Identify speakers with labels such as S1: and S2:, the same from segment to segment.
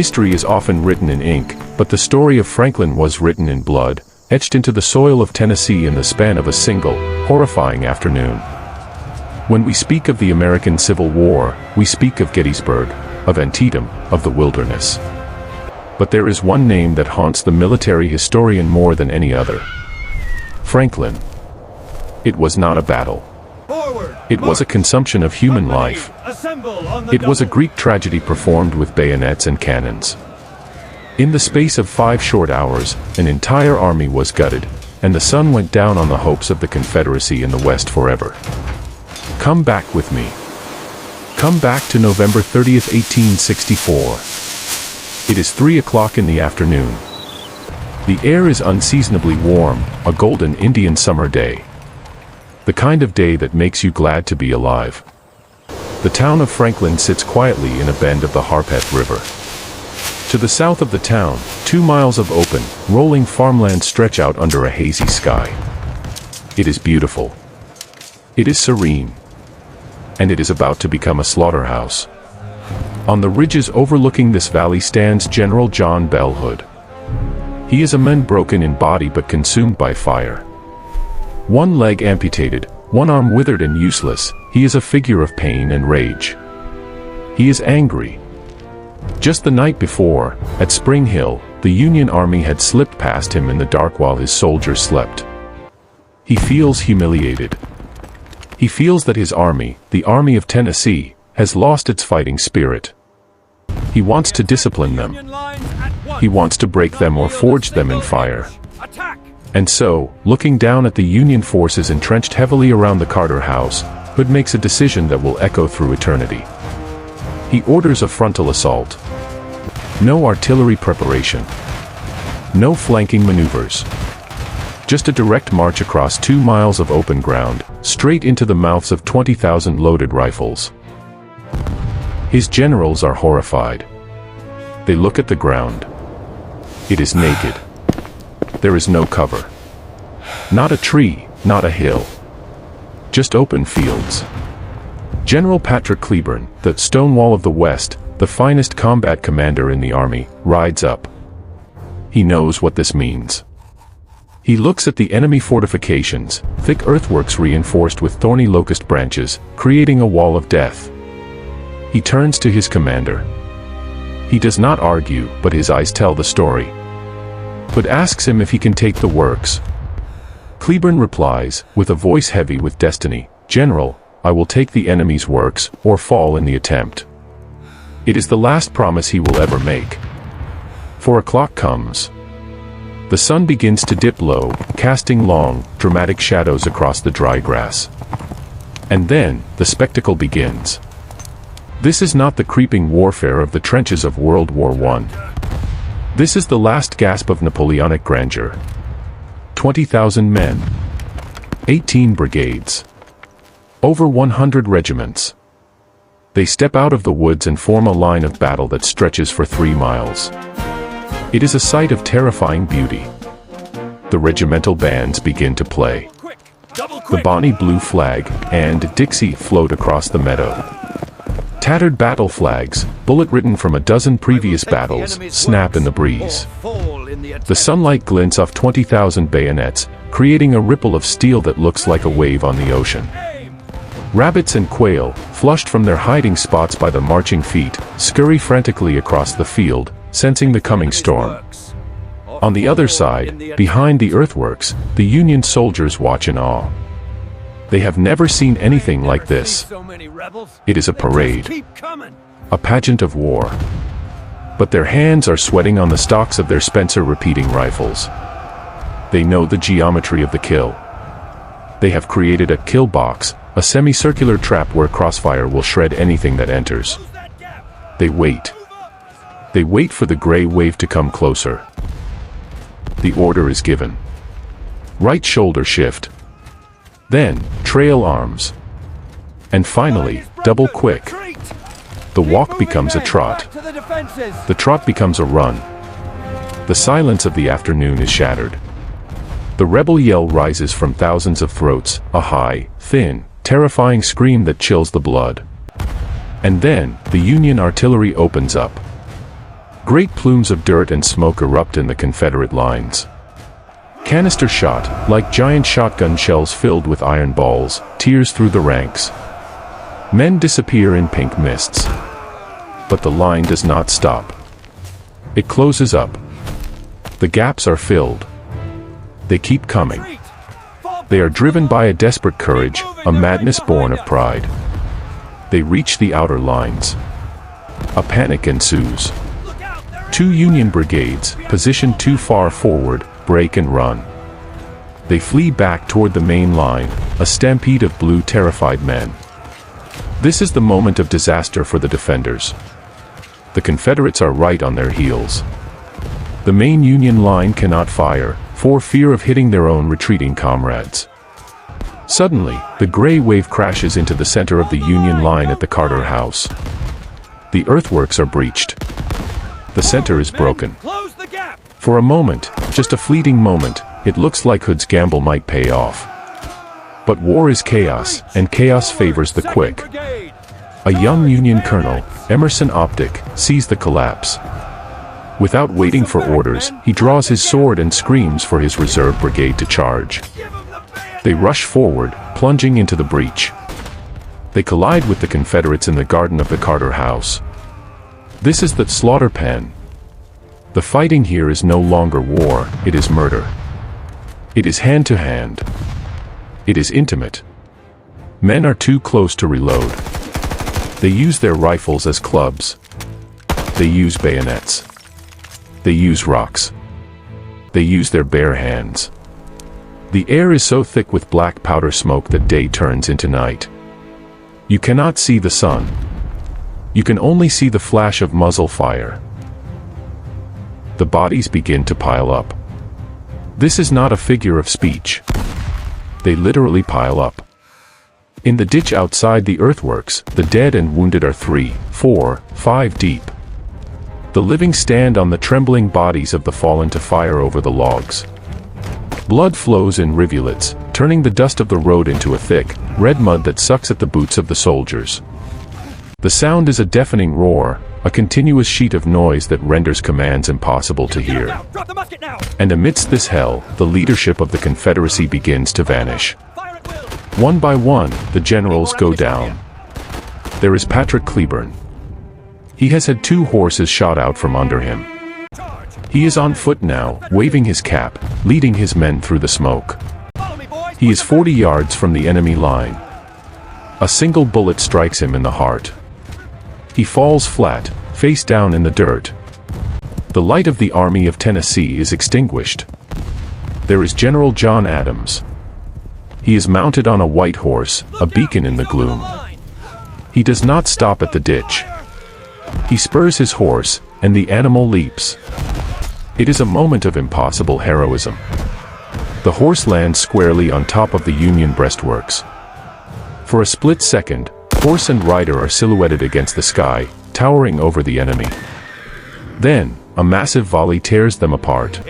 S1: History is often written in ink, but the story of Franklin was written in blood, etched into the soil of Tennessee in the span of a single, horrifying afternoon. When we speak of the American Civil War, we speak of Gettysburg, of Antietam, of the Wilderness. But there is one name that haunts the military historian more than any other. Franklin. It was not a battle. It was a consumption of human life. It was a Greek tragedy performed with bayonets and cannons. In the space of 5 short hours, an entire army was gutted, and the sun went down on the hopes of the Confederacy in the West forever. Come back with me. Come back to November 30th, 1864. It is 3 o'clock in the afternoon. The air is unseasonably warm, a golden Indian summer day. The kind of day that makes you glad to be alive. The town of Franklin sits quietly in a bend of the Harpeth River. To the south of the town, 2 miles of open, rolling farmland stretch out under a hazy sky. It is beautiful. It is serene. And it is about to become a slaughterhouse. On the ridges overlooking this valley stands General John Bell Hood. He is a man broken in body but consumed by fire. 1 leg amputated, 1 arm withered and useless, he is a figure of pain and rage. He is angry. Just the night before, at Spring Hill, the Union Army had slipped past him in the dark while his soldiers slept. He feels humiliated. He feels that his army, the Army of Tennessee, has lost its fighting spirit. He wants to discipline them. He wants to break them or forge them in fire. And so, looking down at the Union forces entrenched heavily around the Carter House, Hood makes a decision that will echo through eternity. He orders a frontal assault. No artillery preparation. No flanking maneuvers. Just a direct march across 2 miles of open ground, straight into the mouths of 20,000 loaded rifles. His generals are horrified. They look at the ground. It is naked. There is no cover. Not a tree, not a hill. Just open fields. General Patrick Cleburne, the Stonewall of the West, the finest combat commander in the army, rides up. He knows what this means. He looks at the enemy fortifications, thick earthworks reinforced with thorny locust branches, creating a wall of death. He turns to his commander. He does not argue, but his eyes tell the story. Hood asks him if he can take the works. Cleburne replies, with a voice heavy with destiny, "General, I will take the enemy's works, or fall in the attempt." It is the last promise he will ever make. 4 o'clock comes. The sun begins to dip low, casting long, dramatic shadows across the dry grass. And then, the spectacle begins. This is not the creeping warfare of the trenches of World War I. This is the last gasp of Napoleonic grandeur. 20,000 men. 18 brigades. Over 100 regiments. They step out of the woods and form a line of battle that stretches for 3 miles. It is a sight of terrifying beauty. The regimental bands begin to play. The Bonnie Blue flag and Dixie float across the meadow. Tattered battle flags, bullet-written from a dozen previous battles, snap in the breeze. The sunlight glints off 20,000 bayonets, creating a ripple of steel that looks like a wave on the ocean. Rabbits and quail, flushed from their hiding spots by the marching feet, scurry frantically across the field, sensing the coming storm. On the other side, behind the earthworks, the Union soldiers watch in awe. They have never seen anything like this. It is a parade. A pageant of war. But their hands are sweating on the stocks of their Spencer repeating rifles. They know the geometry of the kill. They have created a kill box, a semicircular trap where crossfire will shred anything that enters. They wait. They wait for the gray wave to come closer. The order is given. Right shoulder shift. Then, trail arms. And finally, double quick. The walk becomes a trot. The trot becomes a run. The silence of the afternoon is shattered. The rebel yell rises from thousands of throats, a high, thin, terrifying scream that chills the blood. And then, the Union artillery opens up. Great plumes of dirt and smoke erupt in the Confederate lines. Canister shot, like giant shotgun shells filled with iron balls, tears through the ranks. Men disappear in pink mists. But the line does not stop. It closes up. The gaps are filled. They keep coming. They are driven by a desperate courage, a madness born of pride. They reach the outer lines. A panic ensues. 2 Union brigades, positioned too far forward, break and run. They flee back toward the main line, a stampede of blue terrified men. This is the moment of disaster for the defenders. The Confederates are right on their heels. The main Union line cannot fire, for fear of hitting their own retreating comrades. Suddenly, the gray wave crashes into the center of the Union line at the Carter House. The earthworks are breached. The center is broken. For a moment, just a fleeting moment, it looks like Hood's gamble might pay off. But war is chaos, and chaos favors the quick. A young Union colonel, Emerson Optic, sees the collapse. Without waiting for orders, he draws his sword and screams for his reserve brigade to charge. They rush forward, plunging into the breach. They collide with the Confederates in the garden of the Carter House. This is the slaughter pen. The fighting here is no longer war, it is murder. It is hand-to-hand. It is intimate. Men are too close to reload. They use their rifles as clubs. They use bayonets. They use rocks. They use their bare hands. The air is so thick with black powder smoke that day turns into night. You cannot see the sun. You can only see the flash of muzzle fire. The bodies begin to pile up. This is not a figure of speech. They literally pile up. In the ditch outside the earthworks, the dead and wounded are 3, 4, 5 deep. The living stand on the trembling bodies of the fallen to fire over the logs. Blood flows in rivulets, turning the dust of the road into a thick, red mud that sucks at the boots of the soldiers. The sound is a deafening roar, a continuous sheet of noise that renders commands impossible to hear. And amidst this hell, the leadership of the Confederacy begins to vanish. One by one, the generals go down. There is Patrick Cleburne. He has had 2 horses shot out from under him. He is on foot now, waving his cap, leading his men through the smoke. He is 40 yards from the enemy line. A single bullet strikes him in the heart. He falls flat, face down in the dirt. The light of the Army of Tennessee is extinguished. There is General John Adams. He is mounted on a white horse, a beacon in the gloom. He does not stop at the ditch. He spurs his horse, and the animal leaps. It is a moment of impossible heroism. The horse lands squarely on top of the Union breastworks. For a split second, horse and rider are silhouetted against the sky, towering over the enemy. Then, a massive volley tears them apart.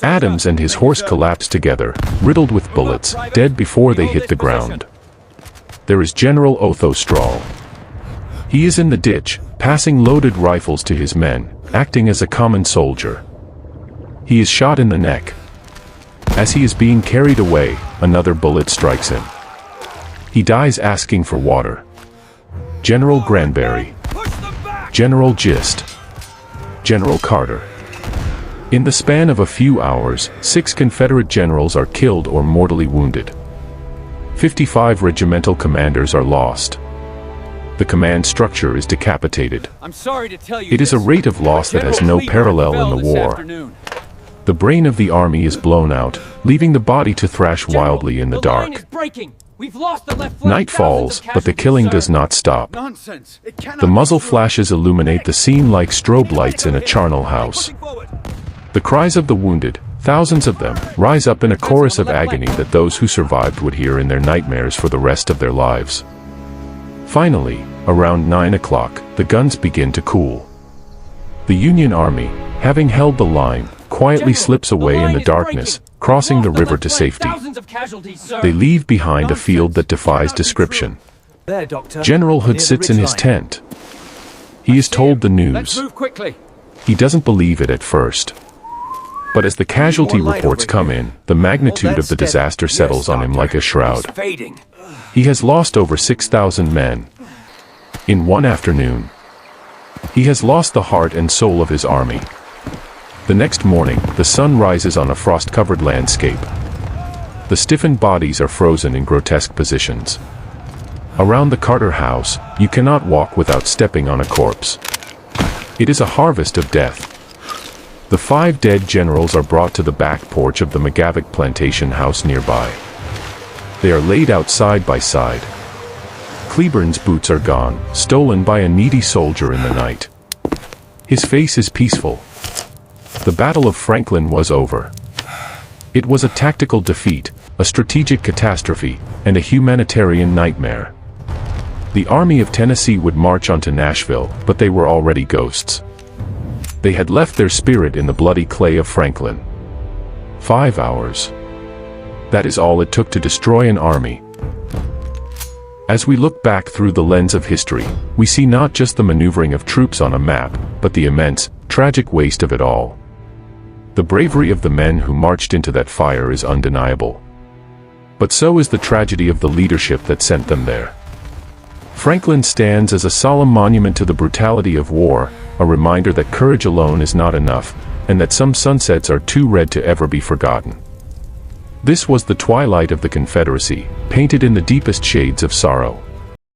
S1: Adams and his horse collapse together, riddled with bullets, dead before they hit the ground. There is General Otho Strahl. He is in the ditch, passing loaded rifles to his men, acting as a common soldier. He is shot in the neck. As he is being carried away, another bullet strikes him. He dies asking for water. General Granberry. General Gist. General Carter. In the span of a few hours, 6 Confederate generals are killed or mortally wounded. 55 regimental commanders are lost. The command structure is decapitated.
S2: I'm sorry to tell you
S1: it is a rate of loss that has no parallel in the war. The brain of the army is blown out, leaving the body to thrash wildly in the dark. Night falls, but the killing does not stop. The muzzle flashes illuminate the scene like strobe lights in a charnel house. The cries of the wounded, thousands of them, rise up in a chorus of agony that those who survived would hear in their nightmares for the rest of their lives. Finally, around 9 o'clock, the guns begin to cool. The Union Army, having held the line, quietly slips away in the darkness, crossing the river to safety. They leave behind a field that defies description. General Hood sits in his tent. He is told the news. He doesn't believe it at first. But as the casualty reports come in, the magnitude of the disaster settles on him like a shroud. He has lost over 6,000 men in one afternoon. He has lost the heart and soul of his army. The next morning, the sun rises on a frost-covered landscape. The stiffened bodies are frozen in grotesque positions. Around the Carter house, you cannot walk without stepping on a corpse. It is a harvest of death. The 5 dead generals are brought to the back porch of the McGavick plantation house nearby. They are laid out side by side. Cleburne's boots are gone, stolen by a needy soldier in the night. His face is peaceful. The Battle of Franklin was over. It was a tactical defeat, a strategic catastrophe, and a humanitarian nightmare. The Army of Tennessee would march onto Nashville, but they were already ghosts. They had left their spirit in the bloody clay of Franklin. 5 hours. That is all it took to destroy an army. As we look back through the lens of history, we see not just the maneuvering of troops on a map, but the immense, tragic waste of it all. The bravery of the men who marched into that fire is undeniable. But so is the tragedy of the leadership that sent them there. Franklin stands as a solemn monument to the brutality of war, a reminder that courage alone is not enough, and that some sunsets are too red to ever be forgotten. This was the twilight of the Confederacy, painted in the deepest shades of sorrow.